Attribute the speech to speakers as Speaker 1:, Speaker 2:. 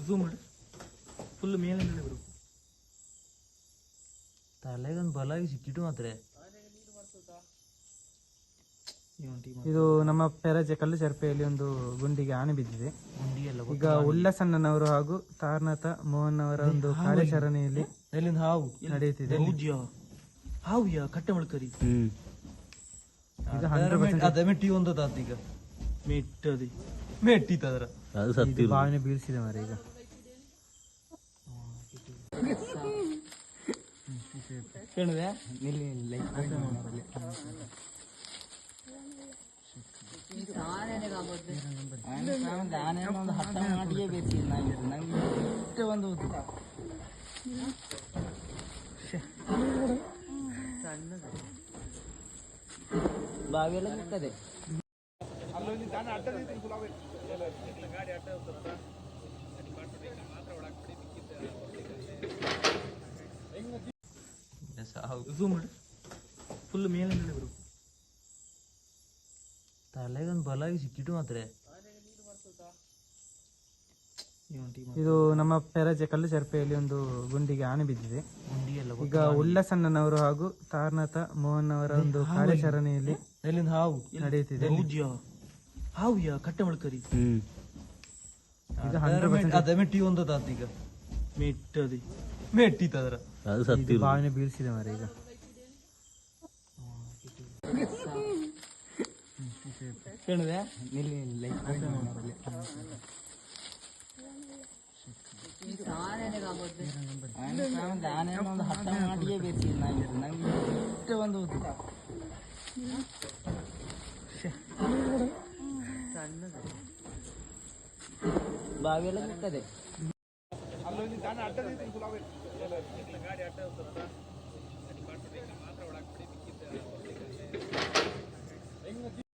Speaker 1: Zoom full ಮೇಲಿಂದ ಬರು ತಲೆಗೊಂದು ಬಲಾಗಿ ಸಿಕ್ಕಿಟ್ಟು ಮಾತ್ರ.
Speaker 2: ಇದು ನಮ್ಮ ಪೆರಜೆ ಕಲ್ಲು ಚರ್ಪೆಯಲ್ಲಿ ಒಂದು ಗುಂಡಿಗೆ ಆನೆ ಬಿದ್ದಿದೆ. ಈಗ ಉಲ್ಲಾಸಣ್ಣನವರು ಹಾಗೂ ತಾರನಾಥ ಮೋಹನ್ ಅವರ ಒಂದು ಕಾರ್ಯಾಚರಣೆಯಲ್ಲಿ
Speaker 1: ಹಾವು
Speaker 2: ನಡೆಯುತ್ತಿದೆ.
Speaker 1: ಹಾವು ಕಟ್ಟೆ ಮಳ್ಕರಿ
Speaker 2: ಈಗ 100%
Speaker 1: ಅದ ಮೆಟ್ಟಿ ಒಂದದ ಈಗ ಮೆಟ್ಟದಿ ಮೆಟ್ಟಿತದ್ರ
Speaker 3: ಅದು ಸತ್ತಿ
Speaker 2: ಬಾವಿನ ಬೀಳ್ಸಿದೆ ಮಾರ. ಈಗ
Speaker 1: ಕೇಳಿದೆ
Speaker 3: ಒಂದು ಹತ್ತ ಮಾಡಿಗೆ ಬೇಕು ನಂಗೆ ಒಂದು ಬಾವಿಯೆಲ್ಲ ಸಿಗ್ತದೆ.
Speaker 1: ಝೂಮ್ ಫುಲ್ ಮೇಲಿಂದ ಬರು ತಲೆಗೊಂದು ಬಲಾಗಿ ಸಿಕ್ಕಿಟ್ಟು ಮಾತ್ರ.
Speaker 2: ಇದು ನಮ್ಮ ಪೆರಜೆ ಕಲ್ಲು ಚರ್ಪೆಯಲ್ಲಿ ಒಂದು ಗುಂಡಿಗೆ ಆನೆ ಬಿದ್ದಿದೆ. ಈಗ ಉಲ್ಲಾಸಣ್ಣನವರು ಹಾಗೂ ತಾರನಾಥ ಮೋಹನ್ ಅವರ ಒಂದು ಕಾರ್ಯಾಚರಣೆಯಲ್ಲಿ
Speaker 1: ಹಾವು
Speaker 2: ನಡೆಯುತ್ತಿದೆ.
Speaker 1: ಹಾವು ಕಟ್ಟೆ ಮಳ್ಕರಿ
Speaker 2: ಈಗ 100%
Speaker 1: ಅದ ಮೆಟ್ಟಿ ಒಂದದ ಈಗ ಮೆಟ್ಟದಿ ಮೆಟ್ಟಿತದ್ರ
Speaker 3: ಅದು ಸತ್ತಿ
Speaker 2: ಬಾವಿನ ಬೀಳ್ಸಿದೆ ಮಾರ. ಈಗ
Speaker 1: ಕೇಳಿದೆ
Speaker 3: ಒಂದು ಹತ್ತ ಮಾಡಿಗೆ ಬೇಕು ನಂಗೆ ಒಂದು ಬಾವಿಯೆಲ್ಲ ಸಿಗ್ತದೆ.